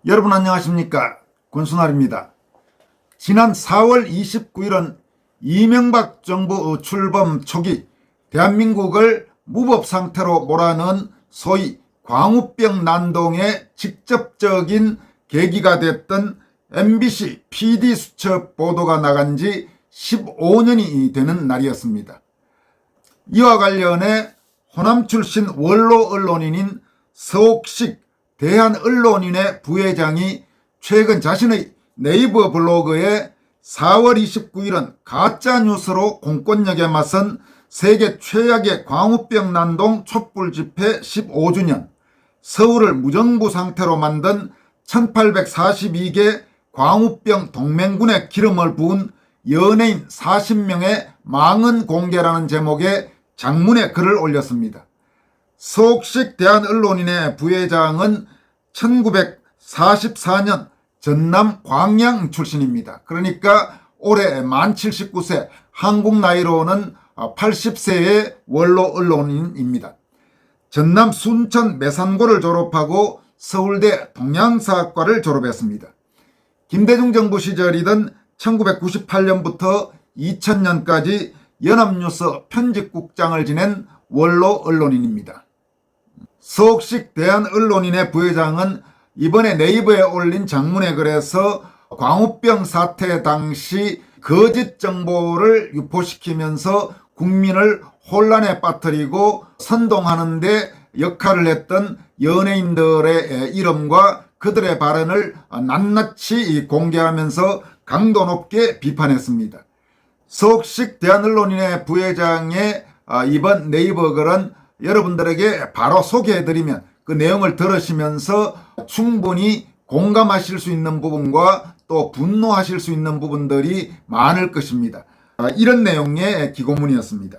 여러분 안녕하십니까? 권순알입니다. 지난 4월 29일은 이명박 정부 출범 초기 대한민국을 무법 상태로 몰아넣은 소위 광우병 난동의 직접적인 계기가 됐던 MBC PD수첩 보도가 나간 지 15년이 되는 날이었습니다. 이와 관련해 호남 출신 원로 언론인인 서옥식 대한언론인의 부회장이 최근 자신의 네이버 블로그에 4월 29일은 가짜뉴스로 공권력에 맞선 세계 최악의 광우병 난동 촛불 집회 15주년, 서울을 무정부 상태로 만든 1842개 광우병 동맹군에 기름을 부은 연예인 40명의 망언 공개라는 제목의 장문의 글을 올렸습니다. 서옥식 대한언론인의 부회장은 1944년 전남 광양 출신입니다. 그러니까 올해 만 79세, 한국 나이로는 80세의 원로 언론인입니다. 전남 순천 매산고를 졸업하고 서울대 동양사학과를 졸업했습니다. 김대중 정부 시절이던 1998년부터 2000년까지 연합뉴스 편집국장을 지낸 원로 언론인입니다. 서옥식 대한언론인의 부회장은 이번에 네이버에 올린 장문의 글에서 광우병 사태 당시 거짓 정보를 유포시키면서 국민을 혼란에 빠뜨리고 선동하는 데 역할을 했던 연예인들의 이름과 그들의 발언을 낱낱이 공개하면서 강도 높게 비판했습니다. 서옥식 대한언론인의 부회장의 이번 네이버 글은 여러분들에게 바로 소개해드리면 그 내용을 들으시면서 충분히 공감하실 수 있는 부분과 또 분노하실 수 있는 부분들이 많을 것입니다. 이런 내용의 기고문이었습니다.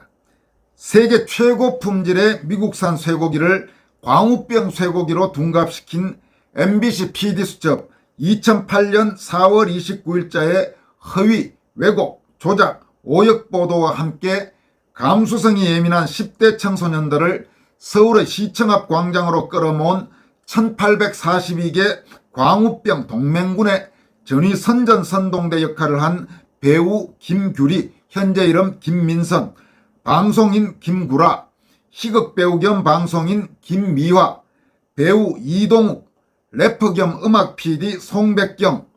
세계 최고 품질의 미국산 쇠고기를 광우병 쇠고기로 둔갑시킨 MBC PD수첩 2008년 4월 29일자의 허위, 왜곡, 조작, 오역 보도와 함께 감수성이 예민한 10대 청소년들을 서울의 시청 앞 광장으로 끌어모은 1842개 광우병 동맹군의 전위선전 선동대 역할을 한 배우 김규리, 현재 이름 김민선, 방송인 김구라, 희극배우 겸 방송인 김미화, 배우 이동욱, 래퍼 겸 음악 PD 송백경,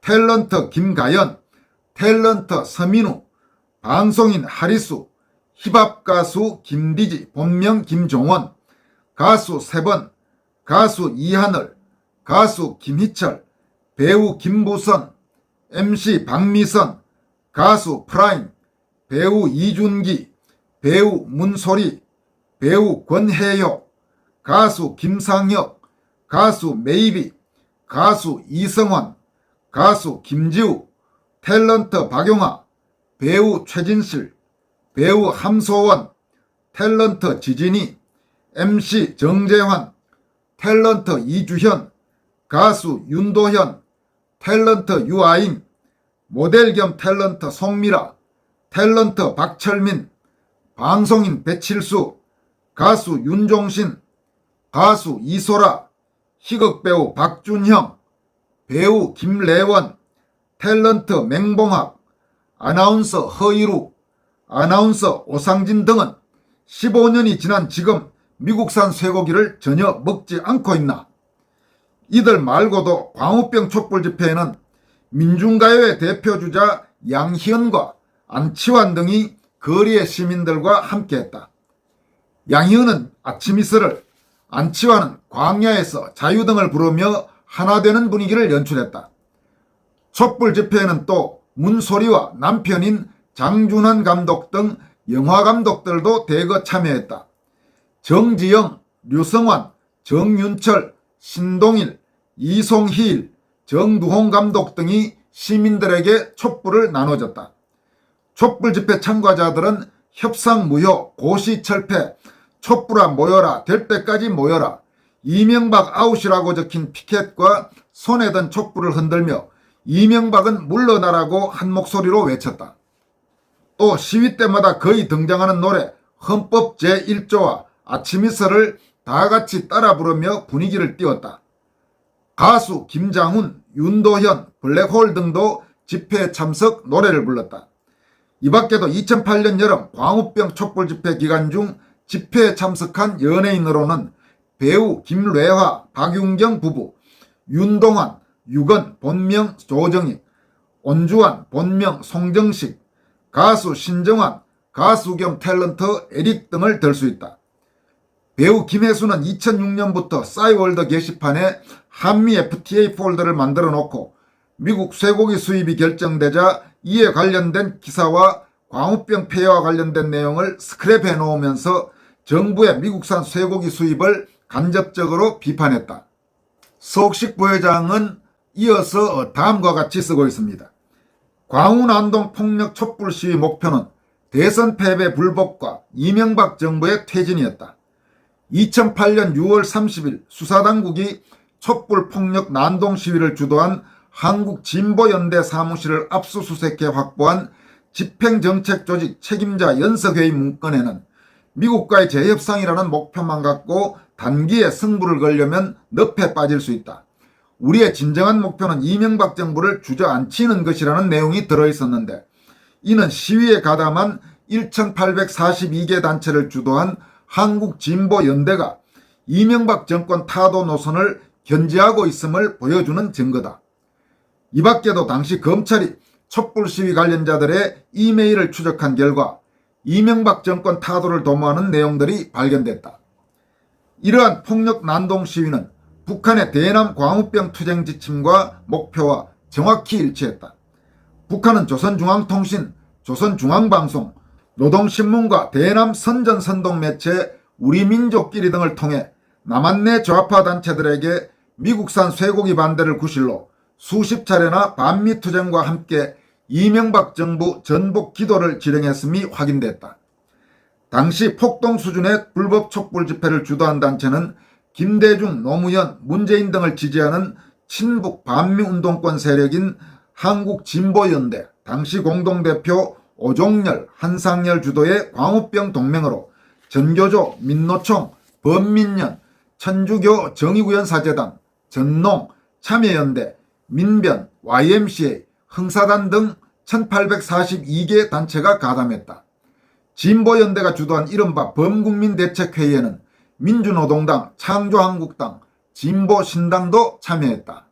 탤런트 김가연, 탤런트 서민우, 방송인 하리수, 힙합 가수 김디지, 본명 김종원, 가수 세번, 가수 이하늘, 가수 김희철, 배우 김부선, MC 박미선, 가수 프라임, 배우 이준기, 배우 문소리, 배우 권혜요, 가수 김상혁, 가수 메이비, 가수 이성환, 가수 김지우, 탤런트 박용아, 배우 최진실, 배우 함소원, 탤런트 지진이, MC 정재환, 탤런트 이주현, 가수 윤도현, 탤런트 유아인, 모델 겸 탤런트 송미라, 탤런트 박철민, 방송인 배칠수, 가수 윤종신, 가수 이소라, 희극배우 박준형, 배우 김래원, 탤런트 맹봉학, 아나운서 허이루, 아나운서 오상진 등은 15년이 지난 지금 미국산 쇠고기를 전혀 먹지 않고 있나? 이들 말고도 광우병 촛불 집회에는 민중가요의 대표주자 양희은과 안치환 등이 거리의 시민들과 함께했다. 양희은은 아침 이슬을, 안치환은 광야에서 자유등을 부르며 하나 되는 분위기를 연출했다. 촛불 집회에는 또 문소리와 남편인 장준환 감독 등 영화 감독들도 대거 참여했다. 정지영, 류성환, 정윤철, 신동일, 이송희일, 정두홍 감독 등이 시민들에게 촛불을 나눠줬다. 촛불 집회 참가자들은 협상무효, 고시철폐, 촛불아 모여라, 될 때까지 모여라, 이명박 아웃이라고 적힌 피켓과 손에 든 촛불을 흔들며 이명박은 물러나라고 한 목소리로 외쳤다. 또 시위 때마다 거의 등장하는 노래 헌법 제1조와 아침이슬을 다 같이 따라 부르며 분위기를 띄웠다. 가수 김장훈, 윤도현, 블랙홀 등도 집회에 참석 노래를 불렀다. 이 밖에도 2008년 여름 광우병 촛불 집회 기간 중 집회에 참석한 연예인으로는 배우 김래화, 박윤경 부부, 윤동환, 유건, 본명 조정익, 온주환, 본명 송정식, 가수 신정환, 가수 겸 탤런트 에릭 등을 들 수 있다. 배우 김혜수는 2006년부터 싸이월드 게시판에 한미 FTA 폴더를 만들어 놓고 미국 쇠고기 수입이 결정되자 이에 관련된 기사와 광우병 폐해와 관련된 내용을 스크랩해 놓으면서 정부의 미국산 쇠고기 수입을 간접적으로 비판했다. 서옥식 부회장은 이어서 다음과 같이 쓰고 있습니다. 광운안동 폭력 촛불 시위 목표는 대선 패배 불복과 이명박 정부의 퇴진이었다. 2008년 6월 30일 수사당국이 촛불 폭력 난동 시위를 주도한 한국진보연대 사무실을 압수수색해 확보한 집행정책조직 책임자 연석회의 문건에는 미국과의 재협상이라는 목표만 갖고 단기에 승부를 걸려면 늪에 빠질 수 있다. 우리의 진정한 목표는 이명박 정부를 주저앉히는 것이라는 내용이 들어있었는데 이는 시위에 가담한 1842개 단체를 주도한 한국진보연대가 이명박 정권 타도 노선을 견지하고 있음을 보여주는 증거다. 이 밖에도 당시 검찰이 촛불 시위 관련자들의 이메일을 추적한 결과 이명박 정권 타도를 도모하는 내용들이 발견됐다. 이러한 폭력 난동 시위는 북한의 대남 광우병 투쟁 지침과 목표와 정확히 일치했다. 북한은 조선중앙통신, 조선중앙방송, 노동신문과 대남 선전선동 매체 우리민족끼리 등을 통해 남한내 좌파 단체들에게 미국산 쇠고기 반대를 구실로 수십 차례나 반미투쟁과 함께 이명박 정부 전복 기도를 지령했음이 확인됐다. 당시 폭동 수준의 불법 촛불 집회를 주도한 단체는 김대중, 노무현, 문재인 등을 지지하는 친북 반미운동권 세력인 한국진보연대, 당시 공동대표 오종열, 한상열 주도의 광우병 동맹으로 전교조, 민노총, 범민련, 천주교 정의구현사재단, 전농, 참여연대, 민변, YMCA, 흥사단 등 1842개 단체가 가담했다. 진보연대가 주도한 이른바 범국민대책회의에는 민주노동당, 창조한국당, 진보신당도 참여했다.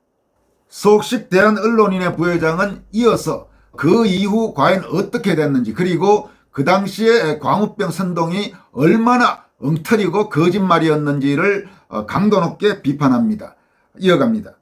서옥식 대한언론인의 부회장은 이어서 그 이후 과연 어떻게 됐는지 그리고 그 당시에 광우병 선동이 얼마나 엉터리고 거짓말이었는지를 강도 높게 비판합니다. 이어갑니다.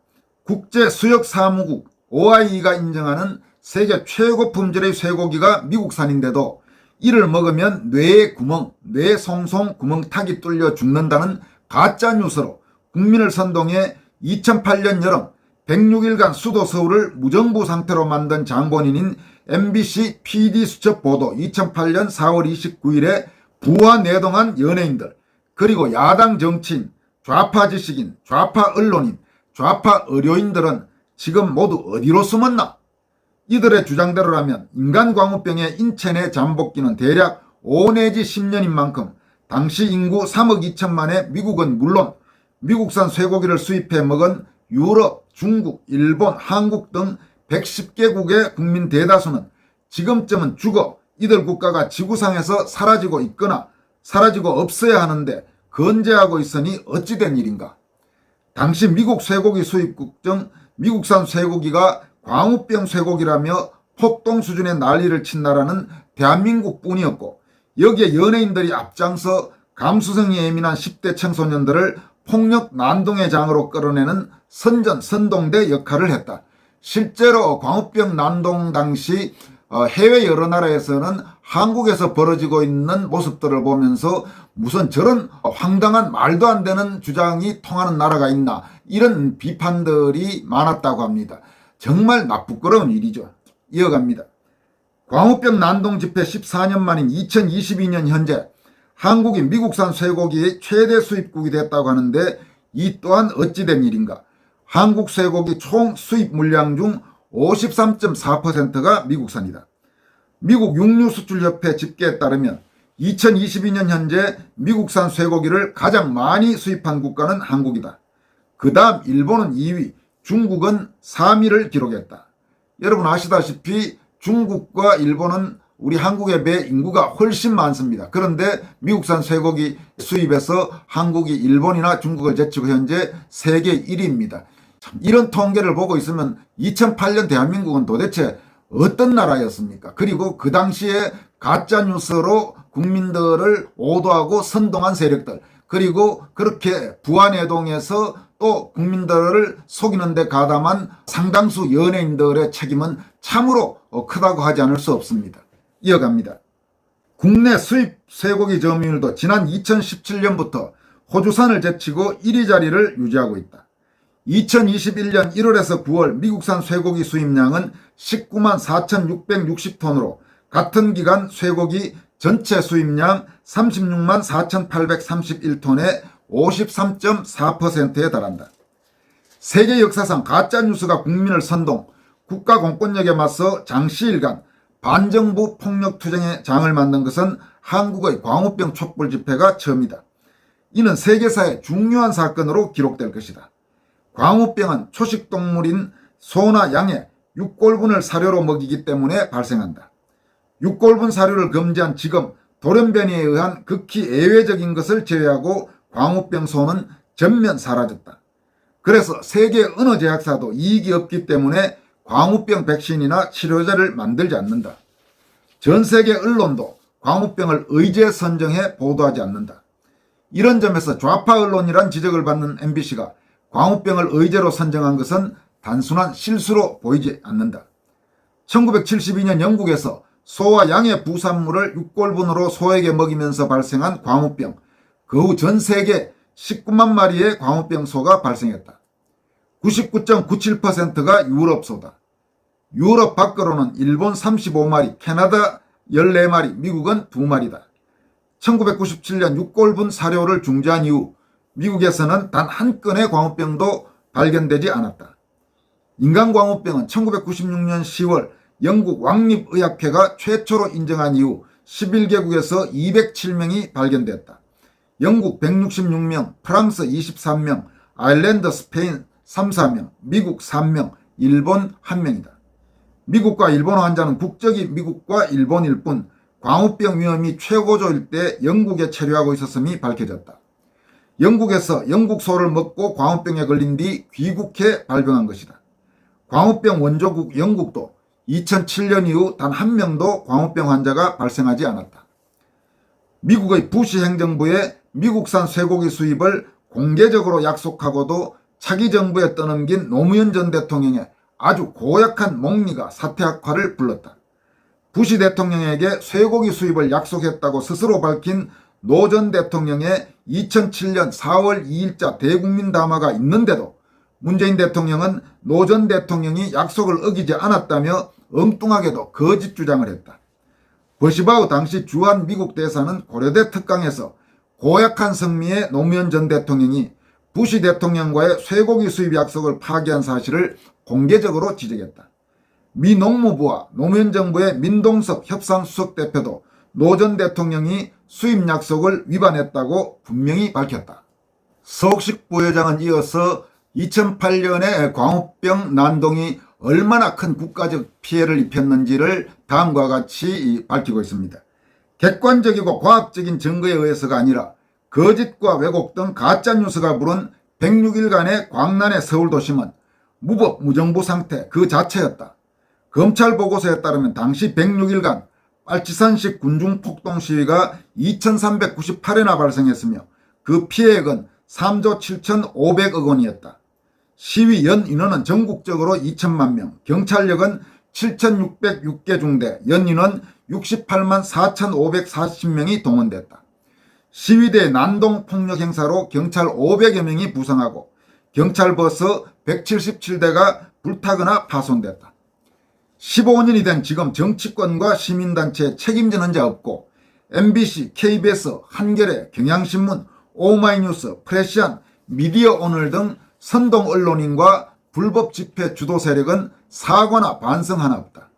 국제수역사무국 OIE가 인정하는 세계 최고 품질의 쇠고기가 미국산인데도 이를 먹으면 뇌에 구멍, 뇌 송송 구멍탁이 뚫려 죽는다는 가짜 뉴스로 국민을 선동해 2008년 여름 106일간 수도 서울을 무정부 상태로 만든 장본인인 MBC PD수첩 보도 2008년 4월 29일에 부와 내동한 연예인들 그리고 야당 정치인, 좌파 지식인, 좌파 언론인, 좌파 의료인들은 지금 모두 어디로 숨었나? 이들의 주장대로라면 인간광우병의 인체 내 잠복기는 대략 5 내지 10년인 만큼 당시 인구 3억 2천만의 미국은 물론 미국산 쇠고기를 수입해 먹은 유럽, 중국, 일본, 한국 등 110개국의 국민 대다수는 지금쯤은 죽어 이들 국가가 지구상에서 사라지고 있거나 사라지고 없어야 하는데 건재하고 있으니 어찌된 일인가. 당시 미국 쇠고기 수입국 중 미국산 쇠고기가 광우병 쇠고기라며 폭동 수준의 난리를 친 나라는 대한민국뿐이었고 여기에 연예인들이 앞장서 감수성이 예민한 10대 청소년들을 폭력 난동의 장으로 끌어내는 선전선동대 역할을 했다. 실제로 광우병 난동 당시 해외 여러 나라에서는 한국에서 벌어지고 있는 모습들을 보면서 무슨 저런 황당한 말도 안 되는 주장이 통하는 나라가 있나 이런 비판들이 많았다고 합니다. 정말 나쁘끄러운 일이죠. 이어갑니다. 광우병 난동 집회 14년 만인 2022년 현재 한국이 미국산 쇠고기의 최대 수입국이 됐다고 하는데 이 또한 어찌된 일인가. 한국 쇠고기 총 수입 물량 중 53.4%가 미국산이다. 미국 육류수출협회 집계에 따르면 2022년 현재 미국산 쇠고기를 가장 많이 수입한 국가는 한국이다. 그 다음 일본은 2위, 중국은 3위를 기록했다. 여러분 아시다시피 중국과 일본은 우리 한국에 비해 인구가 훨씬 많습니다. 그런데 미국산 쇠고기 수입에서 한국이 일본이나 중국을 제치고 현재 세계 1위입니다. 이런 통계를 보고 있으면 2008년 대한민국은 도대체 어떤 나라였습니까? 그리고 그 당시에 가짜뉴스로 국민들을 오도하고 선동한 세력들, 그리고 그렇게 부안해동에서 또 국민들을 속이는 데 가담한 상당수 연예인들의 책임은 참으로 크다고 하지 않을 수 없습니다. 이어갑니다. 국내 수입 쇠고기 점유율도 지난 2017년부터 호주산을 제치고 1위 자리를 유지하고 있다. 2021년 1월에서 9월 미국산 쇠고기 수입량은 19만 4,660톤으로 같은 기간 쇠고기 전체 수입량 36만 4,831톤의 53.4%에 달한다. 세계 역사상 가짜뉴스가 국민을 선동, 국가 공권력에 맞서 장시일간 반정부 폭력투쟁의 장을 만든 것은 한국의 광우병 촛불 집회가 처음이다. 이는 세계사의 중요한 사건으로 기록될 것이다. 광우병은 초식동물인 소나 양의 육골분을 사료로 먹이기 때문에 발생한다. 육골분 사료를 금지한 지금 돌연변이에 의한 극히 예외적인 것을 제외하고 광우병 소는 전면 사라졌다. 그래서 세계 어느 제약사도 이익이 없기 때문에 광우병 백신이나 치료제를 만들지 않는다. 전 세계 언론도 광우병을 의제 선정해 보도하지 않는다. 이런 점에서 좌파 언론이란 지적을 받는 MBC가 광우병을 의제로 선정한 것은 단순한 실수로 보이지 않는다. 1972년 영국에서 소와 양의 부산물을 육골분으로 소에게 먹이면서 발생한 광우병, 그 후 전 세계 19만 마리의 광우병 소가 발생했다. 99.97%가 유럽 소다. 유럽 밖으로는 일본 35마리, 캐나다 14마리, 미국은 2마리다. 1997년 육골분 사료를 중지한 이후 미국에서는 단 한 건의 광우병도 발견되지 않았다. 인간광우병은 1996년 10월 영국 왕립의학회가 최초로 인정한 이후 11개국에서 207명이 발견됐다. 영국 166명, 프랑스 23명, 아일랜드, 스페인 3, 4명, 미국 3명, 일본 1명이다. 미국과 일본 환자는 국적이 미국과 일본일 뿐 광우병 위험이 최고조일 때 영국에 체류하고 있었음이 밝혀졌다. 영국에서 영국 소를 먹고 광우병에 걸린 뒤 귀국해 발병한 것이다. 광우병 원조국 영국도 2007년 이후 단 한 명도 광우병 환자가 발생하지 않았다. 미국의 부시 행정부의 미국산 쇠고기 수입을 공개적으로 약속하고도 차기 정부에 떠넘긴 노무현 전 대통령의 아주 고약한 몽리가 사태악화를 불렀다. 부시 대통령에게 쇠고기 수입을 약속했다고 스스로 밝힌 노 전 대통령의 2007년 4월 2일자 대국민 담화가 있는데도 문재인 대통령은 노 전 대통령이 약속을 어기지 않았다며 엉뚱하게도 거짓 주장을 했다. 버시바우 당시 주한 미국 대사는 고려대 특강에서 고약한 성미의 노무현 전 대통령이 부시 대통령과의 쇠고기 수입 약속을 파기한 사실을 공개적으로 지적했다. 미 농무부와 노무현 정부의 민동섭 협상수석 대표도 노 전 대통령이 수입 약속을 위반했다고 분명히 밝혔다. 서옥식 부회장은 이어서 2008년에 광우병 난동이 얼마나 큰 국가적 피해를 입혔는지를 다음과 같이 밝히고 있습니다. 객관적이고 과학적인 증거에 의해서가 아니라 거짓과 왜곡 등 가짜뉴스가 부른 106일간의 광란의 서울도심은 무법 무정부 상태 그 자체였다. 검찰 보고서에 따르면 당시 106일간 빨치산식 군중폭동 시위가 2398회나 발생했으며 그 피해액은 3조 7,500억 원이었다. 시위 연 인원은 전국적으로 2천만 명, 경찰력은 7,606개 중대, 연 인원 68만 4,540명이 동원됐다. 시위대 난동 폭력 행사로 경찰 500여 명이 부상하고 경찰버스 177대가 불타거나 파손됐다. 15년이 된 지금 정치권과 시민단체에 책임지는 자 없고 MBC, KBS, 한겨레, 경향신문, 오마이뉴스, 프레시안, 미디어오늘 등 선동 언론인과 불법 집회 주도 세력은 사과나 반성 하나 없다.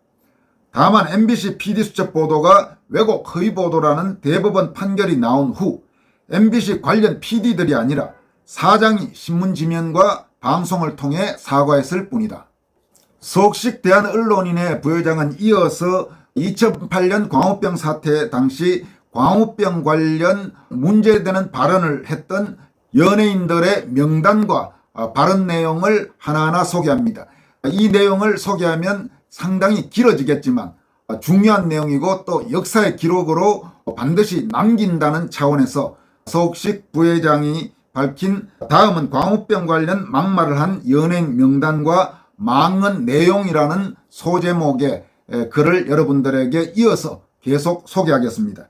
다만 MBC PD수첩 보도가 왜곡 허위 보도라는 대법원 판결이 나온 후 MBC 관련 PD들이 아니라 사장이 신문 지면과 방송을 통해 사과했을 뿐이다. 석식 대한언론인회 부회장은 이어서 2008년 광우병 사태 당시 광우병 관련 문제되는 발언을 했던 연예인들의 명단과 발언 내용을 하나하나 소개합니다. 이 내용을 소개하면 상당히 길어지겠지만 중요한 내용이고 또 역사의 기록으로 반드시 남긴다는 차원에서 석식 부회장이 밝힌 다음은 광우병 관련 막말을 한 연예인 명단과 망언 내용이라는 소제목의 글을 여러분들에게 이어서 계속 소개하겠습니다.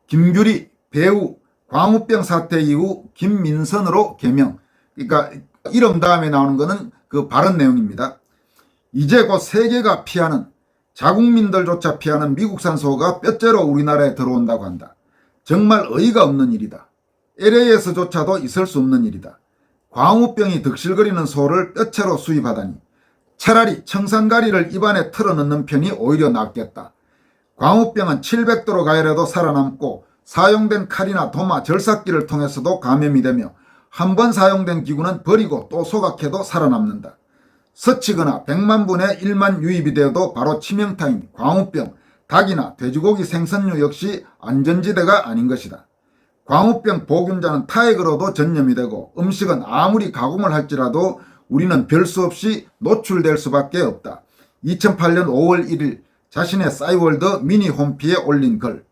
김규리 배우 광우병 사태 이후 김민선으로 개명. 그러니까 이름 다음에 나오는 것은 그 발언 내용입니다. 이제 곧 세계가 피하는 자국민들조차 피하는 미국산 소가 뼈째로 우리나라에 들어온다고 한다. 정말 어이가 없는 일이다. LA에서조차도 있을 수 없는 일이다. 광우병이 득실거리는 소를 뼈째로 수입하다니. 차라리 청산가리를 입안에 틀어넣는 편이 오히려 낫겠다. 광우병은 700도로 가열해도 살아남고 사용된 칼이나 도마, 절삭기를 통해서도 감염이 되며 한 번 사용된 기구는 버리고 또 소각해도 살아남는다. 스치거나 100만 분의 1만 유입이 되어도 바로 치명타인 광우병, 닭이나 돼지고기 생선류 역시 안전지대가 아닌 것이다. 광우병 보균자는 타액으로도 전염이 되고 음식은 아무리 가공을 할지라도 우리는 별 수 없이 노출될 수밖에 없다. 2008년 5월 1일 자신의 싸이월드 미니 홈피에 올린 글.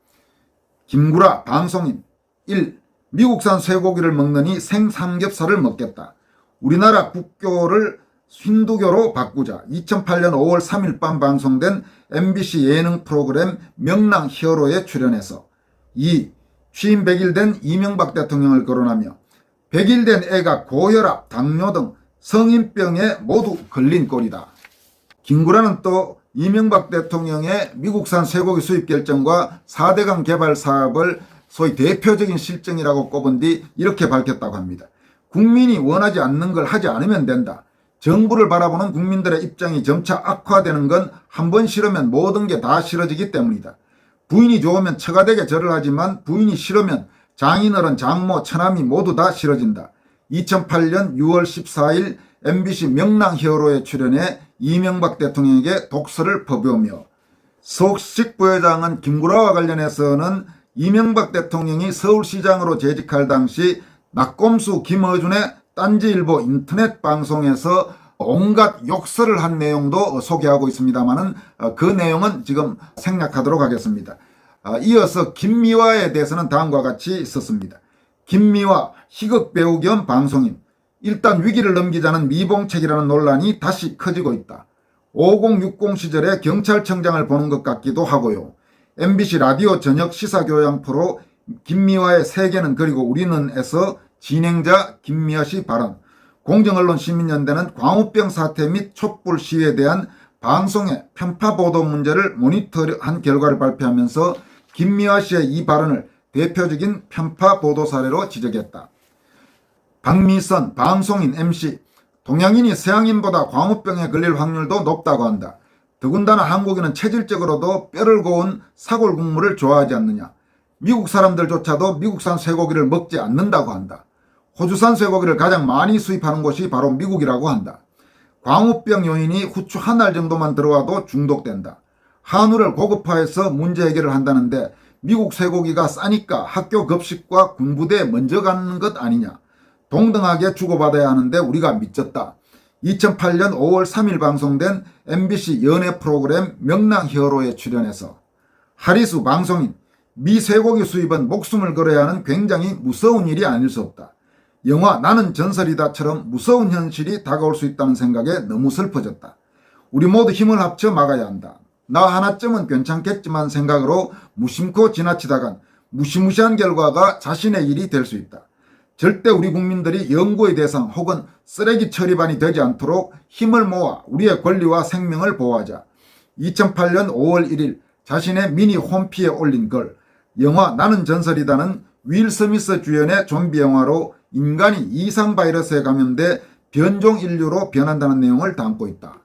김구라 방송인 1. 미국산 쇠고기를 먹느니 생삼겹살을 먹겠다. 우리나라 국교를 힌두교로 바꾸자. 2008년 5월 3일 밤 방송된 MBC 예능 프로그램 명랑 히어로에 출연해서 2. 취임 100일 된 이명박 대통령을 거론하며 100일 된 애가 고혈압, 당뇨 등 성인병에 모두 걸린 꼴이다. 김구라는 또 이명박 대통령의 미국산 쇠고기 수입 결정과 4대강 개발 사업을 소위 대표적인 실정이라고 꼽은 뒤 이렇게 밝혔다고 합니다. 국민이 원하지 않는 걸 하지 않으면 된다. 정부를 바라보는 국민들의 입장이 점차 악화되는 건 한 번 싫으면 모든 게 다 싫어지기 때문이다. 부인이 좋으면 처가되게 절을 하지만 부인이 싫으면 장인어른, 장모, 처남이 모두 다 싫어진다. 2008년 6월 14일 MBC 명랑 히어로에 출연해 이명박 대통령에게 독서를 퍼부으며 석식 부회장은 김구라와 관련해서는 이명박 대통령이 서울시장으로 재직할 당시 낙곰수 김어준의 딴지일보 인터넷 방송에서 온갖 욕설을 한 내용도 소개하고 있습니다만은 그 내용은 지금 생략하도록 하겠습니다. 이어서 김미화에 대해서는 다음과 같이 있었습니다. 김미화 희극 배우 겸 방송인. 일단 위기를 넘기자는 미봉책이라는 논란이 다시 커지고 있다. 5060 시절에 경찰청장을 보는 것 같기도 하고요. MBC 라디오 저녁 시사교양 프로 김미화의 세계는 그리고 우리는에서 진행자 김미화 씨 발언. 공정언론 시민연대는 광우병 사태 및 촛불 시위에 대한 방송의 편파 보도 문제를 모니터한 결과를 발표하면서 김미화 씨의 이 발언을 대표적인 편파 보도 사례로 지적했다. 박미선 방송인 MC. 동양인이 서양인보다 광우병에 걸릴 확률도 높다고 한다. 더군다나 한국인은 체질적으로도 뼈를 고운 사골 국물을 좋아하지 않느냐. 미국 사람들조차도 미국산 쇠고기를 먹지 않는다고 한다. 호주산 쇠고기를 가장 많이 수입하는 곳이 바로 미국이라고 한다. 광우병 요인이 후추 한 알 정도만 들어와도 중독된다. 한우를 고급화해서 문제 해결을 한다는데 미국 쇠고기가 싸니까 학교 급식과 군부대에 먼저 가는 것 아니냐. 동등하게 주고받아야 하는데 우리가 미쳤다. 2008년 5월 3일 방송된 MBC 연예 프로그램 명랑 히어로에 출연해서 하리수 방송인. 미 쇠고기 수입은 목숨을 걸어야 하는 굉장히 무서운 일이 아닐 수 없다. 영화 나는 전설이다처럼 무서운 현실이 다가올 수 있다는 생각에 너무 슬퍼졌다. 우리 모두 힘을 합쳐 막아야 한다. 나 하나쯤은 괜찮겠지만 생각으로 무심코 지나치다간 무시무시한 결과가 자신의 일이 될 수 있다. 절대 우리 국민들이 연구의 대상 혹은 쓰레기 처리반이 되지 않도록 힘을 모아 우리의 권리와 생명을 보호하자. 2008년 5월 1일 자신의 미니 홈피에 올린 글. 영화 나는 전설이다는 윌 스미스 주연의 좀비 영화로 인간이 이상 바이러스에 감염돼 변종 인류로 변한다는 내용을 담고 있다.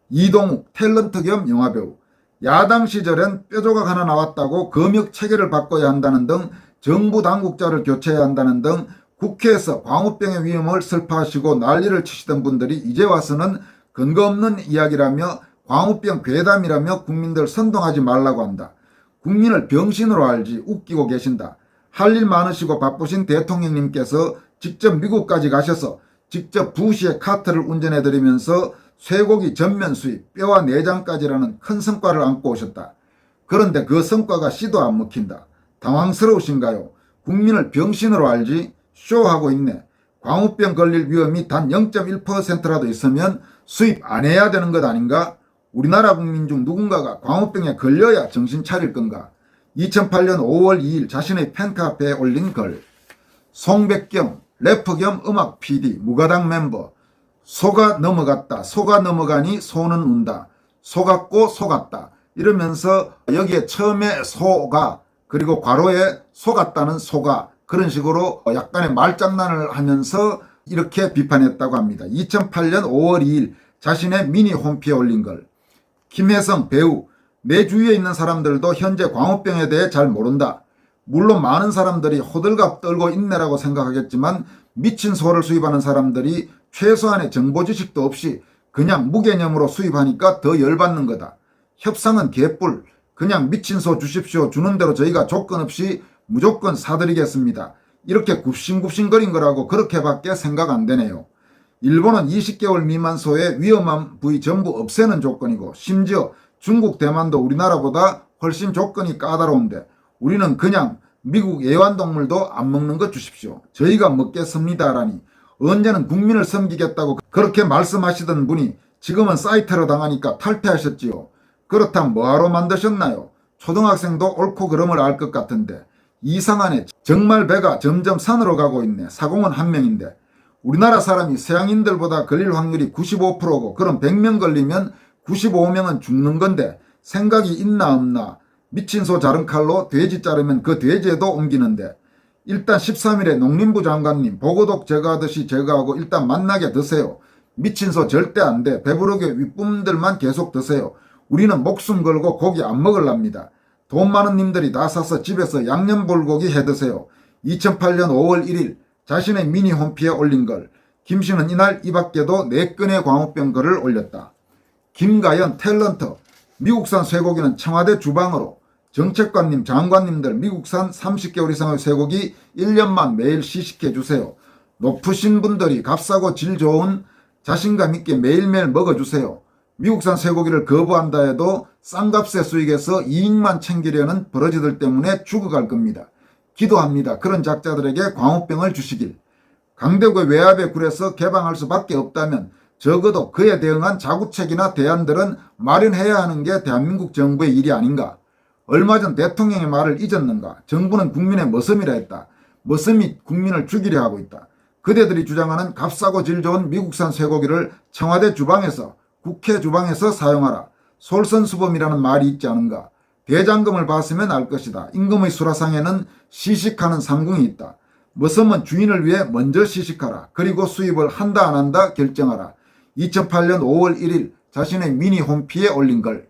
이동욱 탤런트 겸 영화배우. 야당 시절엔 뼈조각 하나 나왔다고 검역 체계를 바꿔야 한다는 등 정부 당국자를 교체해야 한다는 등 국회에서 광우병의 위험을 설파하시고 난리를 치시던 분들이 이제 와서는 근거 없는 이야기라며 광우병 괴담이라며 국민들 선동하지 말라고 한다. 국민을 병신으로 알지 웃기고 계신다. 할 일 많으시고 바쁘신 대통령님께서 직접 미국까지 가셔서 직접 부시의 카트를 운전해드리면서 쇠고기 전면 수입, 뼈와 내장까지라는 큰 성과를 안고 오셨다. 그런데 그 성과가 씨도 안 먹힌다. 당황스러우신가요? 국민을 병신으로 알지 쇼하고 있네. 광우병 걸릴 위험이 단 0.1%라도 있으면 수입 안 해야 되는 것 아닌가? 우리나라 국민 중 누군가가 광우병에 걸려야 정신 차릴 건가? 2008년 5월 2일 자신의 팬카페에 올린 글. 송백경, 래퍼 겸 음악 PD, 무가당 멤버. 소가 넘어갔다. 소가 넘어가니 소는 운다. 속았고 속았다. 이러면서 여기에 처음에 소가 그리고 괄호에 속았다는 소가 그런 식으로 약간의 말장난을 하면서 이렇게 비판했다고 합니다. 2008년 5월 2일 자신의 미니 홈피에 올린 걸. 김혜성 배우, 내 주위에 있는 사람들도 현재 광우병에 대해 잘 모른다. 물론 많은 사람들이 호들갑 떨고 있네라고 생각하겠지만 미친 소를 수입하는 사람들이 최소한의 정보 지식도 없이 그냥 무개념으로 수입하니까 더 열받는 거다. 협상은 개뿔. 그냥 미친 소 주십시오. 주는 대로 저희가 조건 없이 무조건 사드리겠습니다. 이렇게 굽신굽신거린 거라고 그렇게밖에 생각 안 되네요. 일본은 20개월 미만 소의 위험한 부위 전부 없애는 조건이고 심지어 중국, 대만도 우리나라보다 훨씬 조건이 까다로운데 우리는 그냥 미국 애완동물도 안 먹는 것 주십시오. 저희가 먹겠습니다라니 언제는 국민을 섬기겠다고 그렇게 말씀하시던 분이 지금은 사이트로 당하니까 탈퇴하셨지요. 그렇다면 뭐하러 만드셨나요? 초등학생도 옳고 그름을 알 것 같은데 이상하네. 정말 배가 점점 산으로 가고 있네. 사공은 한 명인데 우리나라 사람이 서양인들보다 걸릴 확률이 95%고 그럼 100명 걸리면 95명은 죽는 건데 생각이 있나 없나. 미친 소 자른 칼로 돼지 자르면 그 돼지에도 옮기는데 일단 13일에 농림부 장관님 보고독 제거하듯이 제거하고 일단 맛나게 드세요. 미친 소 절대 안 돼. 배부르게 윗분들만 계속 드세요. 우리는 목숨 걸고 고기 안 먹을랍니다. 돈 많은 님들이 다 사서 집에서 양념불고기 해드세요. 2008년 5월 1일 자신의 미니 홈피에 올린 걸. 김씨는 이날 이 밖에도 4건의 광우병 글을 올렸다. 김가연 탤런트, 미국산 쇠고기는 청와대 주방으로. 정책관님, 장관님들 미국산 30개월 이상의 쇠고기 1년만 매일 시식해 주세요. 높으신 분들이 값싸고 질 좋은 자신감 있게 매일매일 먹어주세요. 미국산 쇠고기를 거부한다 해도 싼 값에 수익해서 이익만 챙기려는 버러지들 때문에 죽어갈 겁니다. 기도합니다. 그런 작자들에게 광우병을 주시길. 강대구의 외압에 굴에서 개방할 수밖에 없다면 적어도 그에 대응한 자구책이나 대안들은 마련해야 하는 게 대한민국 정부의 일이 아닌가. 얼마 전 대통령의 말을 잊었는가. 정부는 국민의 머슴이라 했다. 머슴이 국민을 죽이려 하고 있다. 그대들이 주장하는 값싸고 질 좋은 미국산 쇠고기를 청와대 주방에서 국회 주방에서 사용하라. 솔선수범이라는 말이 있지 않은가. 대장금을 봤으면 알 것이다. 임금의 수라상에는 시식하는 상궁이 있다. 머슴은 주인을 위해 먼저 시식하라. 그리고 수입을 한다 안 한다 결정하라. 2008년 5월 1일 자신의 미니 홈피에 올린 걸.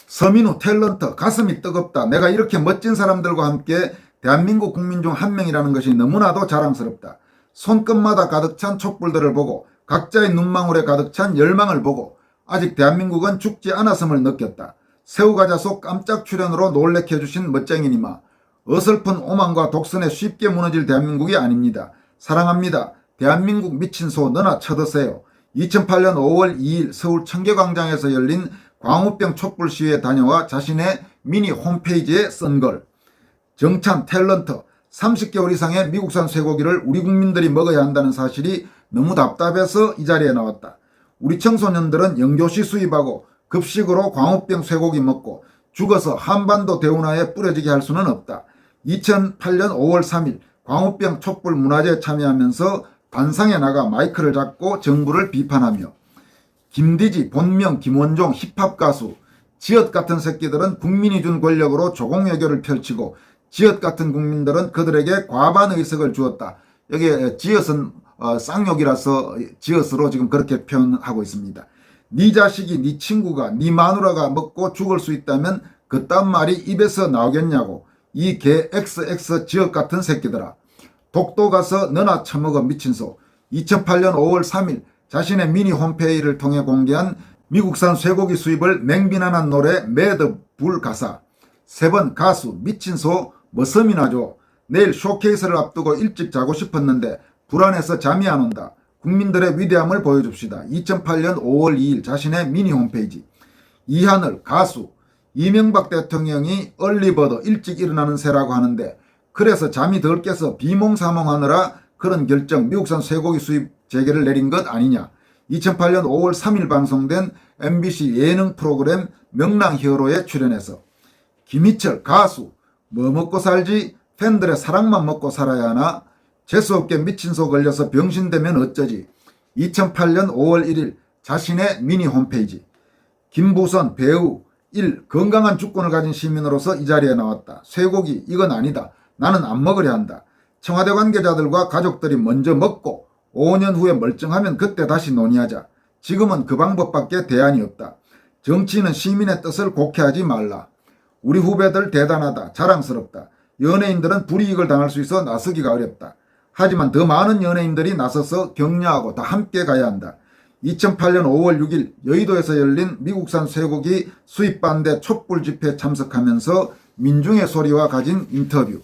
서민우 탤런트 가슴이 뜨겁다. 내가 이렇게 멋진 사람들과 함께 대한민국 국민 중 한 명이라는 것이 너무나도 자랑스럽다. 손끝마다 가득 찬 촛불들을 보고 각자의 눈망울에 가득 찬 열망을 보고 아직 대한민국은 죽지 않았음을 느꼈다. 새우과자 속 깜짝 출연으로 놀래켜 주신 멋쟁이니마. 어설픈 오만과 독선에 쉽게 무너질 대한민국이 아닙니다. 사랑합니다. 대한민국 미친 소 너나 쳐드세요. 2008년 5월 2일 서울 청계광장에서 열린 광우병 촛불 시위에 다녀와 자신의 미니 홈페이지에 쓴 걸. 정찬 탤런트 30개월 이상의 미국산 쇠고기를 우리 국민들이 먹어야 한다는 사실이 너무 답답해서 이 자리에 나왔다. 우리 청소년들은 영조시 수입하고 급식으로 광우병 쇠고기 먹고 죽어서 한반도 대운하에 뿌려지게 할 수는 없다. 2008년 5월 3일 광우병 촛불 문화제에 참여하면서 단상에 나가 마이크를 잡고 정부를 비판하며 김디지 본명 김원종 힙합 가수 지읒 같은 새끼들은 국민이 준 권력으로 조공외교를 펼치고 지읒 같은 국민들은 그들에게 과반 의석을 주었다. 여기에 지읒은 쌍욕이라서 지읒으로 지금 그렇게 표현하고 있습니다. 네 자식이 네 친구가 네 마누라가 먹고 죽을 수 있다면 그딴 말이 입에서 나오겠냐고. 이 개 XX 지역 같은 새끼들아. 독도 가서 너나 처먹어 미친소. 2008년 5월 3일 자신의 미니 홈페이지를 통해 공개한 미국산 쇠고기 수입을 맹비난한 노래 매드 불 가사. 3번 가수 미친소 뭐 섬이나 줘. 내일 쇼케이스를 앞두고 일찍 자고 싶었는데 불안해서 잠이 안 온다. 국민들의 위대함을 보여줍시다. 2008년 5월 2일 자신의 미니 홈페이지. 이하늘 가수. 이명박 대통령이 얼리버드 일찍 일어나는 새라고 하는데 그래서 잠이 덜 깨서 비몽사몽하느라 그런 결정 미국산 쇠고기 수입 재개를 내린 것 아니냐. 2008년 5월 3일 방송된 MBC 예능 프로그램 명랑 히어로에 출연해서 김희철 가수 뭐 먹고 살지 팬들의 사랑만 먹고 살아야 하나 재수없게 미친소 걸려서 병신되면 어쩌지. 2008년 5월 1일 자신의 미니 홈페이지. 김부선 배우 1. 건강한 주권을 가진 시민으로서 이 자리에 나왔다. 쇠고기 이건 아니다. 나는 안 먹으려 한다. 청와대 관계자들과 가족들이 먼저 먹고 5년 후에 멀쩡하면 그때 다시 논의하자. 지금은 그 방법밖에 대안이 없다. 정치인은 시민의 뜻을 곡해하지 말라. 우리 후배들 대단하다. 자랑스럽다. 연예인들은 불이익을 당할 수 있어 나서기가 어렵다. 하지만 더 많은 연예인들이 나서서 격려하고 다 함께 가야 한다. 2008년 5월 6일 여의도에서 열린 미국산 쇠고기 수입 반대 촛불 집회에 참석하면서 민중의 소리와 가진 인터뷰.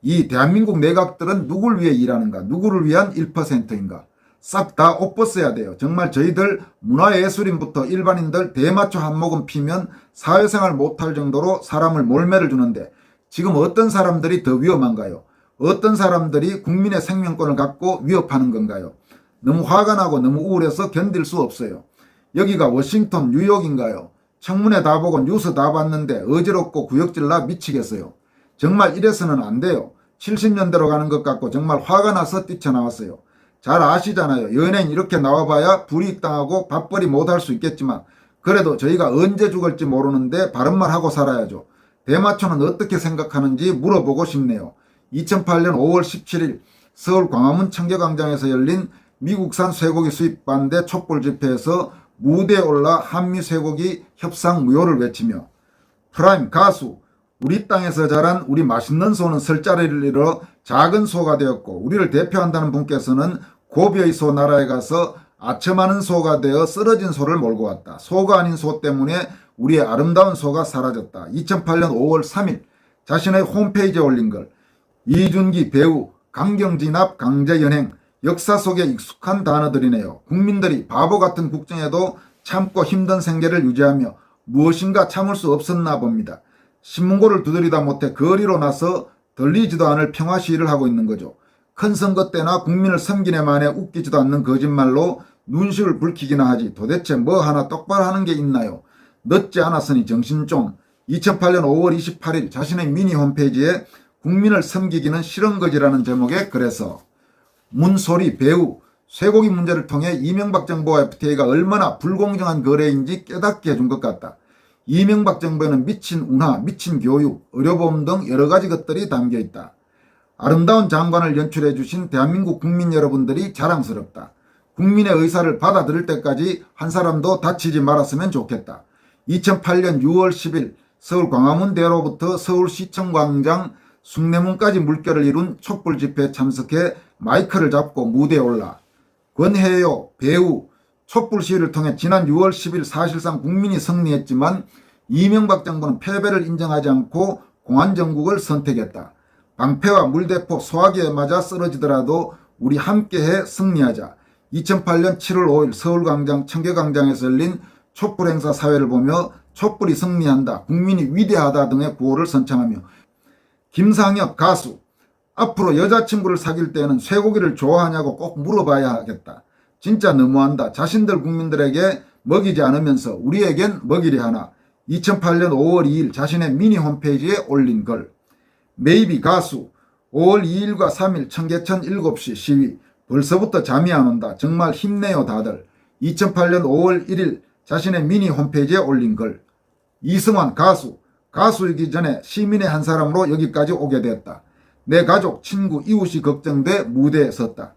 이 대한민국 내각들은 누굴 위해 일하는가? 누구를 위한 1%인가? 싹 다 옷 벗어야 돼요. 정말 저희들 문화예술인부터 일반인들 대마초 한 모금 피면 사회생활 못할 정도로 사람을 몰매를 주는데 지금 어떤 사람들이 더 위험한가요? 어떤 사람들이 국민의 생명권을 갖고 위협하는 건가요? 너무 화가 나고 너무 우울해서 견딜 수 없어요. 여기가 워싱턴, 뉴욕인가요? 청문회 다 보고 뉴스 다 봤는데 어지럽고 구역질나 미치겠어요. 정말 이래서는 안 돼요. 70년대로 가는 것 같고 정말 화가 나서 뛰쳐나왔어요. 잘 아시잖아요. 연예인 이렇게 나와봐야 불이익당하고 밥벌이 못할 수 있겠지만 그래도 저희가 언제 죽을지 모르는데 바른말 하고 살아야죠. 대마초는 어떻게 생각하는지 물어보고 싶네요. 2008년 5월 17일 서울 광화문 청계광장에서 열린 미국산 쇠고기 수입 반대 촛불 집회에서 무대에 올라 한미 쇠고기 협상 무효를 외치며 프라임 가수 우리 땅에서 자란 우리 맛있는 소는 설 자리를 잃어 작은 소가 되었고 우리를 대표한다는 분께서는 고비의 소 나라에 가서 아첨하는 소가 되어 쓰러진 소를 몰고 왔다. 소가 아닌 소 때문에 우리의 아름다운 소가 사라졌다. 2008년 5월 3일 자신의 홈페이지에 올린 걸. 이준기 배우 강경진압 강제연행 역사 속에 익숙한 단어들이네요. 국민들이 바보 같은 국정에도 참고 힘든 생계를 유지하며 무엇인가 참을 수 없었나 봅니다. 신문고를 두드리다 못해 거리로 나서 들리지도 않을 평화 시위를 하고 있는 거죠. 큰 선거 때나 국민을 섬기네 만에 웃기지도 않는 거짓말로 눈시울 붉히기나 하지 도대체 뭐 하나 똑바로 하는 게 있나요? 늦지 않았으니 정신 좀. 2008년 5월 28일 자신의 미니 홈페이지에 국민을 섬기기는 싫은 거지라는 제목의 글에서 문소리 배우 쇠고기 문제를 통해 이명박 정부와 FTA가 얼마나 불공정한 거래인지 깨닫게 해준 것 같다. 이명박 정부에는 미친 운하, 미친 교육, 의료보험 등 여러 가지 것들이 담겨 있다. 아름다운 장관을 연출해 주신 대한민국 국민 여러분들이 자랑스럽다. 국민의 의사를 받아들일 때까지 한 사람도 다치지 말았으면 좋겠다. 2008년 6월 10일 서울 광화문대로부터 서울시청 광장 숭례문까지 물결을 이룬 촛불 집회에 참석해 마이크를 잡고 무대에 올라 권혜요 배우 촛불 시위를 통해 지난 6월 10일 사실상 국민이 승리했지만 이명박 정부는 패배를 인정하지 않고 공안정국을 선택했다. 방패와 물대포 소화기에 맞아 쓰러지더라도 우리 함께해 승리하자. 2008년 7월 5일 서울광장 청계광장에서 열린 촛불 행사 사회를 보며 촛불이 승리한다, 국민이 위대하다 등의 구호를 선창하며 김상혁 가수 앞으로 여자친구를 사귈 때에는 쇠고기를 좋아하냐고 꼭 물어봐야 하겠다. 진짜 너무한다. 자신들 국민들에게 먹이지 않으면서 우리에겐 먹이려 하나. 2008년 5월 2일 자신의 미니 홈페이지에 올린 글. 메이비 가수 5월 2일과 3일 청계천 7시 시위. 벌써부터 잠이 안 온다. 정말 힘내요 다들. 2008년 5월 1일 자신의 미니 홈페이지에 올린 글. 이승환 가수. 가수이기 전에 시민의 한 사람으로 여기까지 오게 됐다. 내 가족, 친구, 이웃이 걱정돼 무대에 섰다.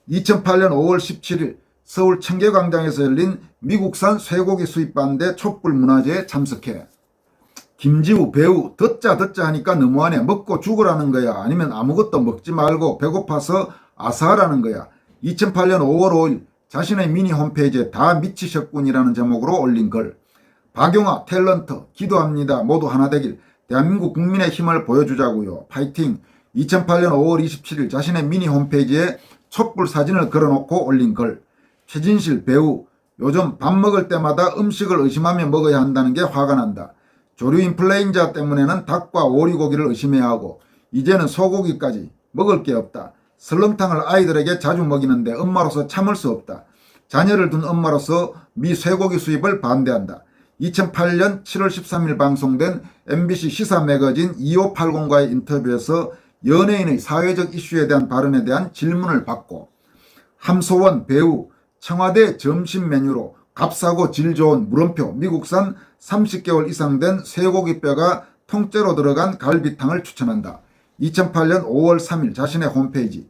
2008년 5월 17일 서울 청계광장에서 열린 미국산 쇠고기 수입반대 촛불문화제에 참석해 김지우 배우 듣자 하니까 너무하네. 먹고 죽으라는 거야? 아니면 아무것도 먹지 말고 배고파서 아사하라는 거야? 2008년 5월 5일 자신의 미니 홈페이지에 다 미치셨군이라는 제목으로 올린 글. 박용화 탤런트 기도합니다. 모두 하나 되길. 대한민국 국민의 힘을 보여주자고요. 파이팅. 2008년 5월 27일 자신의 미니 홈페이지에 촛불 사진을 걸어놓고 올린 글. 최진실 배우 요즘 밥 먹을 때마다 음식을 의심하며 먹어야 한다는 게 화가 난다. 조류 인플루엔자 때문에는 닭과 오리고기를 의심해야 하고 이제는 소고기까지 먹을 게 없다. 설렁탕을 아이들에게 자주 먹이는데 엄마로서 참을 수 없다. 자녀를 둔 엄마로서 미 쇠고기 수입을 반대한다. 2008년 7월 13일 방송된 MBC 시사 매거진 2580과의 인터뷰에서 연예인의 사회적 이슈에 대한 발언에 대한 질문을 받고 함소원 배우 청와대 점심 메뉴로 값싸고 질 좋은 물음표 미국산 30개월 이상 된 쇠고기뼈가 통째로 들어간 갈비탕을 추천한다. 2008년 5월 3일 자신의 홈페이지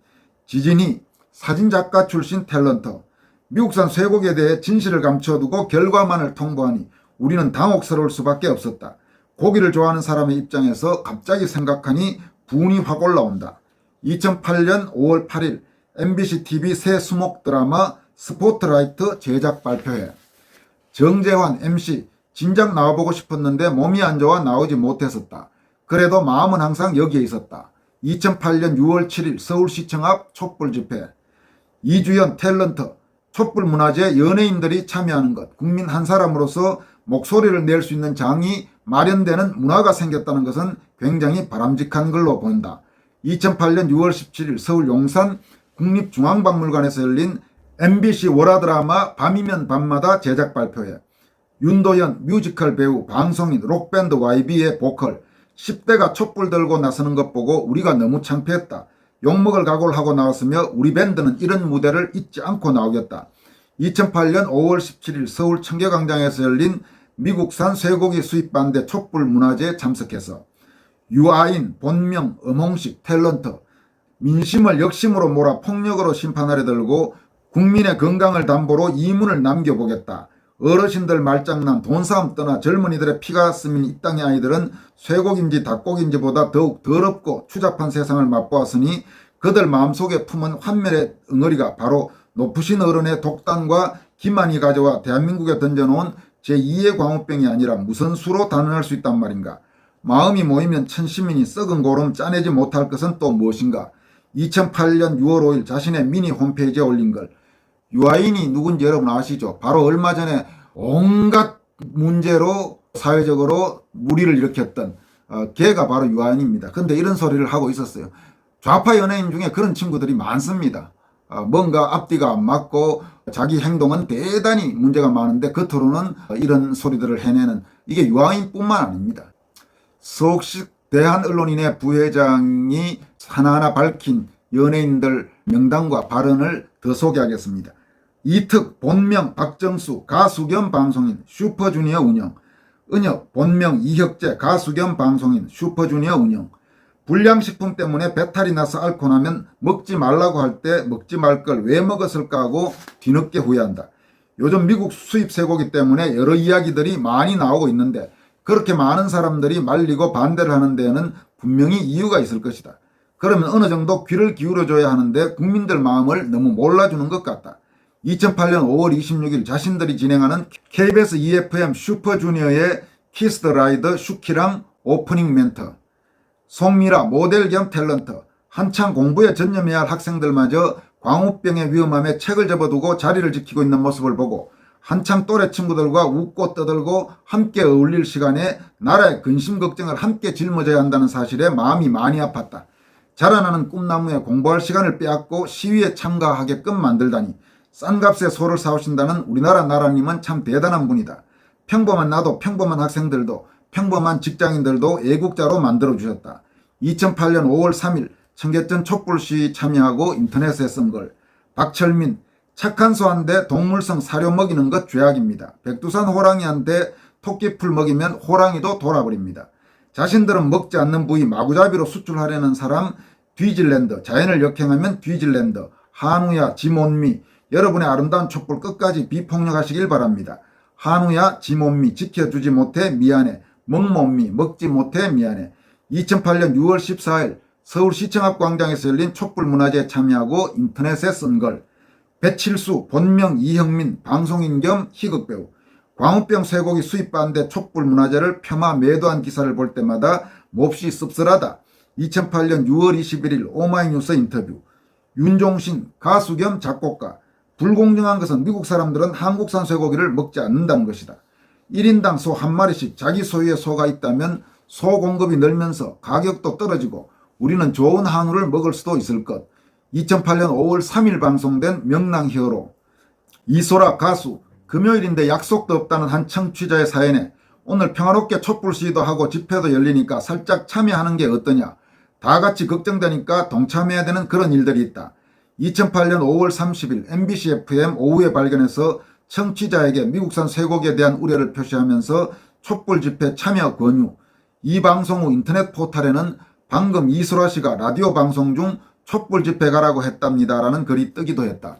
지진이 사진작가 출신 탤런트 미국산 쇠고기에 대해 진실을 감춰두고 결과만을 통보하니 우리는 당혹스러울 수밖에 없었다. 고기를 좋아하는 사람의 입장에서 갑자기 생각하니 분이 확 올라온다. 2008년 5월 8일 MBC TV 새 수목 드라마 스포트라이트 제작 발표회. 정재환 MC 진작 나와보고 싶었는데 몸이 안 좋아 나오지 못했었다. 그래도 마음은 항상 여기에 있었다. 2008년 6월 7일 서울시청 앞 촛불 집회. 이주연 탤런트 촛불 문화제에 연예인들이 참여하는 것. 국민 한 사람으로서 목소리를 낼 수 있는 장이 마련되는 문화가 생겼다는 것은 굉장히 바람직한 걸로 본다. 2008년 6월 17일 서울 용산 국립중앙박물관에서 열린 MBC 월화드라마 밤이면 밤마다 제작 발표회. 윤도현 뮤지컬 배우 방송인 록밴드 YB의 보컬 10대가 촛불 들고 나서는 것 보고 우리가 너무 창피했다. 욕먹을 각오를 하고 나왔으며 우리 밴드는 이런 무대를 잊지 않고 나오겠다. 2008년 5월 17일 서울 청계광장에서 열린 미국산 쇠고기 수입반대 촛불 문화제에 참석해서 유아인, 본명, 엄홍식, 탤런트 민심을 역심으로 몰아 폭력으로 심판하려 들고 국민의 건강을 담보로 이문을 남겨보겠다. 어르신들 말장난, 돈싸움 떠나 젊은이들의 피가 스민 이 땅의 아이들은 쇠고기인지 닭고기인지보다 더욱 더럽고 추잡한 세상을 맛보았으니 그들 마음속에 품은 환멸의 응어리가 바로 높으신 어른의 독단과 기만이 가져와 대한민국에 던져놓은 제2의 광우병이 아니라 무슨 수로 단언할 수 있단 말인가. 마음이 모이면 천시민이 썩은 고름 짜내지 못할 것은 또 무엇인가. 2008년 6월 5일 자신의 미니 홈페이지에 올린 걸. 유아인이 누군지 여러분 아시죠? 바로 얼마 전에 온갖 문제로 사회적으로 물의를 일으켰던 걔가 바로 유아인입니다. 근데 이런 소리를 하고 있었어요. 좌파 연예인 중에 그런 친구들이 많습니다. 뭔가 앞뒤가 안 맞고 자기 행동은 대단히 문제가 많은데 겉으로는 이런 소리들을 해내는 이게 유아인뿐만 아닙니다. 서옥식 대한언론인의 부회장이 하나하나 밝힌 연예인들 명단과 발언을 더 소개하겠습니다. 이특 본명 박정수 가수 겸 방송인 슈퍼주니어 운영. 은혁 본명 이혁재 가수 겸 방송인 슈퍼주니어 운영. 불량식품 때문에 배탈이 나서 앓고 나면 먹지 말라고 할 때 먹지 말 걸 왜 먹었을까 하고 뒤늦게 후회한다. 요즘 미국 수입 쇠고기 때문에 여러 이야기들이 많이 나오고 있는데 그렇게 많은 사람들이 말리고 반대를 하는 데에는 분명히 이유가 있을 것이다. 그러면 어느 정도 귀를 기울여줘야 하는데 국민들 마음을 너무 몰라주는 것 같다. 2008년 5월 26일 자신들이 진행하는 KBS EFM 슈퍼주니어의 키스 더 라이더 슈키랑 오프닝 멘트. 송미라 모델 겸 탤런트 한창 공부에 전념해야 할 학생들마저 광우병의 위험함에 책을 접어두고 자리를 지키고 있는 모습을 보고 한창 또래 친구들과 웃고 떠들고 함께 어울릴 시간에 나라의 근심 걱정을 함께 짊어져야 한다는 사실에 마음이 많이 아팠다. 자라나는 꿈나무에 공부할 시간을 빼앗고 시위에 참가하게끔 만들다니 싼 값에 소를 사오신다는 우리나라 나라님은 참 대단한 분이다. 평범한 나도 평범한 학생들도 평범한 직장인들도 애국자로 만들어주셨다. 2008년 5월 3일 청계천 촛불 시위 참여하고 인터넷에 쓴 걸. 박철민 착한 소한테 동물성 사료 먹이는 것 죄악입니다. 백두산 호랑이한테 토끼풀 먹이면 호랑이도 돌아버립니다. 자신들은 먹지 않는 부위 마구잡이로 수출하려는 사람 뒤질랜드, 자연을 역행하면 뒤질랜드, 한우야 지몬미, 여러분의 아름다운 촛불 끝까지 비폭력하시길 바랍니다. 한우야 지몸미 지켜주지 못해 미안해. 먹몸미 먹지 못해 미안해. 2008년 6월 14일 서울시청 앞 광장에서 열린 촛불문화제에 참여하고 인터넷에 쓴 글. 배칠수 본명 이형민 방송인 겸 희극배우. 광우병 쇠고기 수입 반대 촛불문화제를 폄하 매도한 기사를 볼 때마다 몹시 씁쓸하다. 2008년 6월 21일 오마이뉴스 인터뷰. 윤종신 가수 겸 작곡가. 불공정한 것은 미국 사람들은 한국산 쇠고기를 먹지 않는다는 것이다. 1인당 소 한 마리씩 자기 소유의 소가 있다면 소 공급이 늘면서 가격도 떨어지고 우리는 좋은 한우를 먹을 수도 있을 것. 2008년 5월 3일 방송된 명랑히어로. 이소라 가수. 금요일인데 약속도 없다는 한 청취자의 사연에 오늘 평화롭게 촛불 시위도 하고 집회도 열리니까 살짝 참여하는 게 어떠냐. 다 같이 걱정되니까 동참해야 되는 그런 일들이 있다. 2008년 5월 30일 MBC FM 오후에 발견해서 청취자에게 미국산 쇠고기에 대한 우려를 표시하면서 촛불 집회 참여 권유. 이 방송 후 인터넷 포털에는 방금 이소라 씨가 라디오 방송 중 촛불 집회 가라고 했답니다라는 글이 뜨기도 했다.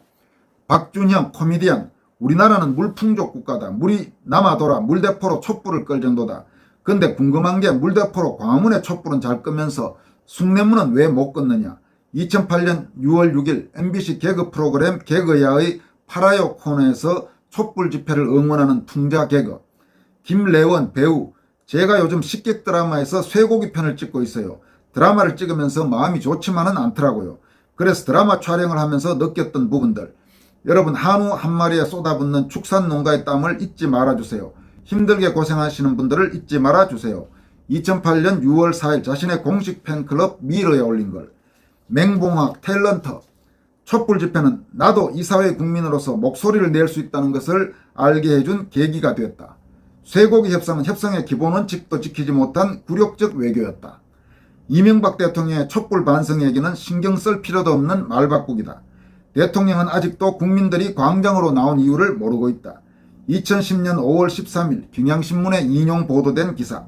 박준형 코미디언. 우리나라는 물풍족 국가다. 물이 남아돌아 물대포로 촛불을 끌 정도다. 근데 궁금한 게 물대포로 광화문의 촛불은 잘 끄면서 숭례문은 왜 못 껐느냐. 2008년 6월 6일 MBC 개그 프로그램 개그야의 팔아요 코너에서 촛불 집회를 응원하는 퉁자 개그. 김래원 배우. 제가 요즘 식객 드라마에서 쇠고기 편을 찍고 있어요. 드라마를 찍으면서 마음이 좋지만은 않더라고요. 그래서 드라마 촬영을 하면서 느꼈던 부분들. 여러분 한우 한 마리에 쏟아붓는 축산 농가의 땀을 잊지 말아주세요. 힘들게 고생하시는 분들을 잊지 말아주세요. 2008년 6월 4일 자신의 공식 팬클럽 미러에 올린 걸. 맹봉학 탤런트. 촛불 집회는 나도 이 사회 국민으로서 목소리를 낼 수 있다는 것을 알게 해준 계기가 됐다. 쇠고기 협상은 협상의 기본 원칙도 지키지 못한 굴욕적 외교였다. 이명박 대통령의 촛불 반성 얘기는 신경 쓸 필요도 없는 말바꾸기다. 대통령은 아직도 국민들이 광장으로 나온 이유를 모르고 있다. 2010년 5월 13일 경향신문에 인용 보도된 기사.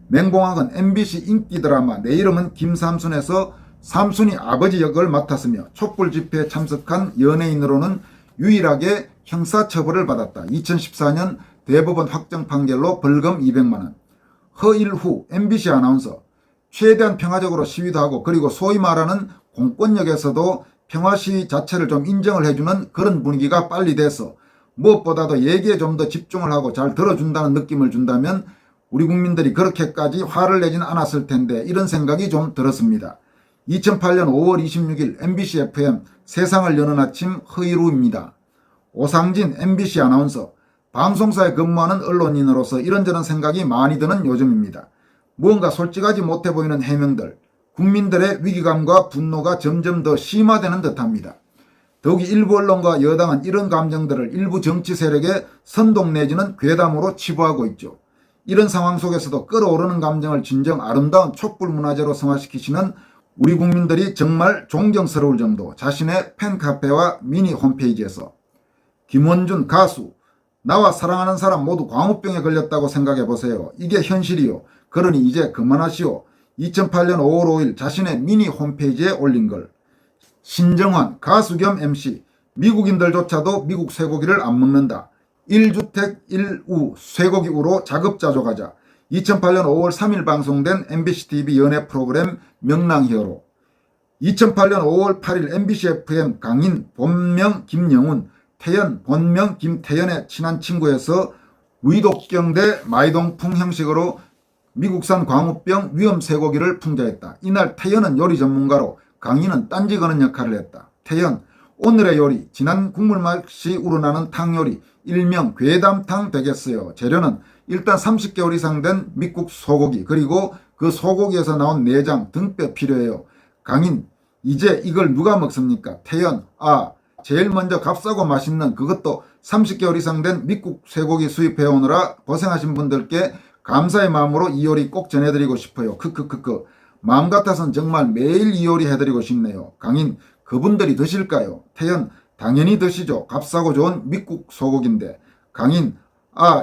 맹봉학은 MBC 인기 드라마 내 이름은 김삼순에서 삼순이 아버지 역을 맡았으며 촛불 집회에 참석한 연예인으로는 유일하게 형사처벌을 받았다. 2014년 대법원 확정 판결로 벌금 200만원. 허일후 MBC 아나운서. 최대한 평화적으로 시위도 하고 그리고 소위 말하는 공권력에서도 평화시위 자체를 좀 인정을 해주는 그런 분위기가 빨리 돼서 무엇보다도 얘기에 좀 더 집중을 하고 잘 들어준다는 느낌을 준다면 우리 국민들이 그렇게까지 화를 내진 않았을 텐데 이런 생각이 좀 들었습니다. 2008년 5월 26일 MBC FM 세상을 여는 아침 허일후입니다. 오상진 MBC 아나운서. 방송사에 근무하는 언론인으로서 이런저런 생각이 많이 드는 요즘입니다. 무언가 솔직하지 못해 보이는 해명들. 국민들의 위기감과 분노가 점점 더 심화되는 듯합니다. 더욱이 일부 언론과 여당은 이런 감정들을 일부 정치 세력의 선동 내지는 괴담으로 치부하고 있죠. 이런 상황 속에서도 끓어오르는 감정을 진정 아름다운 촛불 문화제로 성화시키시는 우리 국민들이 정말 존경스러울 정도. 자신의 팬카페와 미니 홈페이지에서. 김원준 가수. 나와 사랑하는 사람 모두 광우병에 걸렸다고 생각해보세요. 이게 현실이요. 그러니 이제 그만하시오. 2008년 5월 5일 자신의 미니 홈페이지에 올린 걸. 신정환 가수 겸 MC. 미국인들조차도 미국 쇠고기를 안 먹는다. 1주택 1우 쇠고기 우로 자급자족하자. 2008년 5월 3일 방송된 MBC TV 연예 프로그램 명랑히어로. 2008년 5월 8일 MBC FM 강인 본명 김영훈, 태연 본명 김태연의 친한 친구에서 위독경 대 마이동풍 형식으로 미국산 광우병 위험 쇠고기를 풍자했다. 이날 태연은 요리 전문가로 강인은 딴지 거는 역할을 했다. 태연, 오늘의 요리, 진한 국물 맛이 우러나는 탕 요리, 일명 괴담탕 되겠어요. 재료는 일단 30개월 이상 된 미국 소고기, 그리고 그 소고기에서 나온 내장, 등뼈 필요해요. 강인, 이제 이걸 누가 먹습니까? 태연, 제일 먼저 값싸고 맛있는 그것도 30개월 이상 된 미국 쇠고기 수입해오느라 고생하신 분들께 감사의 마음으로 이 요리 꼭 전해드리고 싶어요. 크크크크. 마음 같아선 정말 매일 이 요리 해드리고 싶네요. 강인, 그분들이 드실까요? 태연, 당연히 드시죠. 값싸고 좋은 미국 소고기인데. 강인,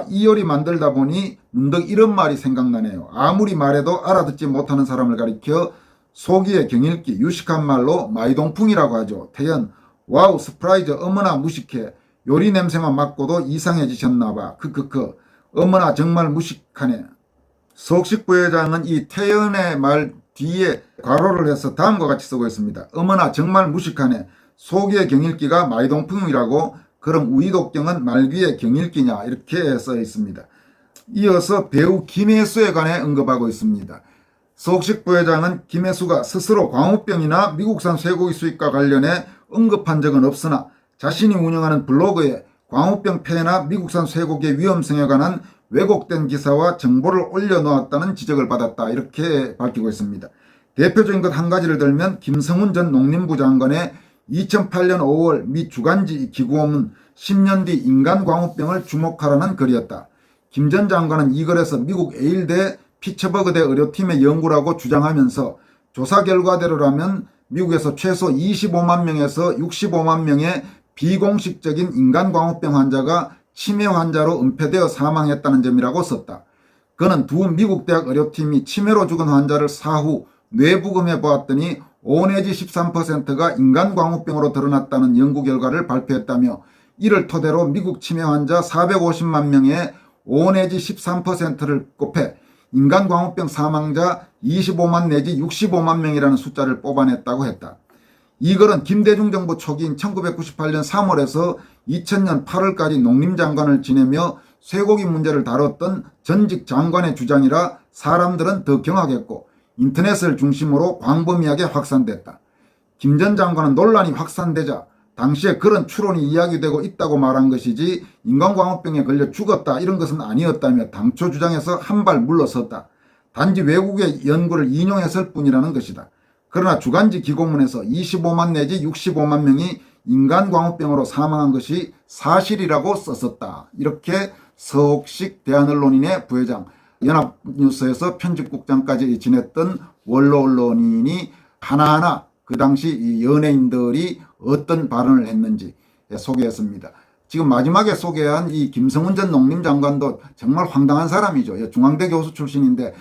이 요리 만들다 보니 문득 이런 말이 생각나네요. 아무리 말해도 알아듣지 못하는 사람을 가리켜 소기의 경읽기, 유식한 말로 마이동풍이라고 하죠. 태연, 와우 서프라이즈 어머나 무식해. 요리 냄새만 맡고도 이상해지셨나봐. 크크크. 어머나 정말 무식하네. 서옥식 부회장은 이 태연의 말 뒤에 괄호를 해서 다음과 같이 쓰고 있습니다. 어머나 정말 무식하네. 속의 경읽기가 마이동풍이라고 그럼 우이독경은 말귀의 경읽기냐 이렇게 써 있습니다. 이어서 배우 김혜수에 관해 언급하고 있습니다. 서옥식 부회장은 김혜수가 스스로 광우병이나 미국산 쇠고기 수입과 관련해 언급한 적은 없으나 자신이 운영하는 블로그에 광우병 폐해나 미국산 쇠고기의 위험성에 관한 왜곡된 기사와 정보를 올려놓았다는 지적을 받았다 이렇게 밝히고 있습니다. 대표적인 것 한 가지를 들면 김성훈 전 농림부 장관의 2008년 5월 미 주간지 기고문 10년 뒤 인간 광우병을 주목하라는 글이었다. 김 전 장관은 이 글에서 미국 에일대 피츠버그대 의료팀의 연구라고 주장하면서 조사 결과대로라면 미국에서 최소 25만 명에서 65만 명의 비공식적인 인간광우병 환자가 치매 환자로 은폐되어 사망했다는 점이라고 썼다. 그는 두 미국 대학 의료팀이 치매로 죽은 환자를 사후 뇌부검해 보았더니 5 내지 13%가 인간광우병으로 드러났다는 연구 결과를 발표했다며 이를 토대로 미국 치매 환자 450만 명의 5 내지 13%를 곱해 인간광우병 사망자 25만 내지 65만 명이라는 숫자를 뽑아냈다고 했다. 이 글은 김대중 정부 초기인 1998년 3월에서 2000년 8월까지 농림장관을 지내며 쇠고기 문제를 다뤘던 전직 장관의 주장이라 사람들은 더 경악했고 인터넷을 중심으로 광범위하게 확산됐다. 김 전 장관은 논란이 확산되자 당시에 그런 추론이 이야기되고 있다고 말한 것이지 인간광우병에 걸려 죽었다 이런 것은 아니었다며 당초 주장에서 한 발 물러섰다. 단지 외국의 연구를 인용했을 뿐이라는 것이다. 그러나 주간지 기고문에서 25만 내지 65만 명이 인간광우병으로 사망한 것이 사실이라고 썼었다. 이렇게 서옥식 대한언론인의 부회장, 연합뉴스에서 편집국장까지 지냈던 원로 언론인이 하나하나 그 당시 이 연예인들이 어떤 발언을 했는지 소개했습니다. 지금 마지막에 소개한 이 김성훈 전 농림장관도 정말 황당한 사람이죠. 중앙대 교수 출신인데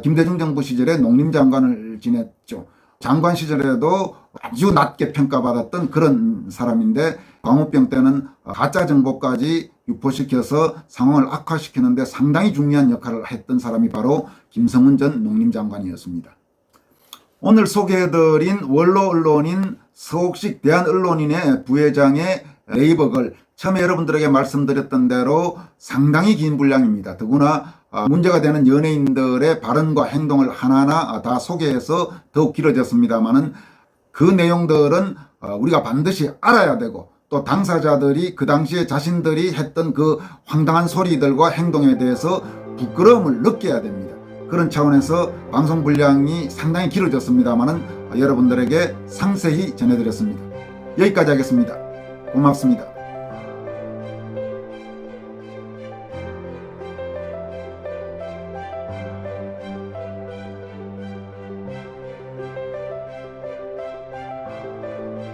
김대중 정부 시절에 농림장관을 지냈죠. 장관 시절에도 아주 낮게 평가받았던 그런 사람인데 광우병 때는 가짜 정보까지 유포시켜서 상황을 악화시키는데 상당히 중요한 역할을 했던 사람이 바로 김성훈 전 농림장관이었습니다. 오늘 소개해드린 원로 언론인 서옥식 대한언론인의 부회장의 네이버글, 처음에 여러분들에게 말씀드렸던 대로 상당히 긴 분량입니다. 더구나 문제가 되는 연예인들의 발언과 행동을 하나하나 다 소개해서 더욱 길어졌습니다만은 그 내용들은 우리가 반드시 알아야 되고 또 당사자들이 그 당시에 자신들이 했던 그 황당한 소리들과 행동에 대해서 부끄러움을 느껴야 됩니다. 그런 차원에서 방송 분량이 상당히 길어졌습니다만은 여러분들에게 상세히 전해드렸습니다. 여기까지 하겠습니다. 고맙습니다.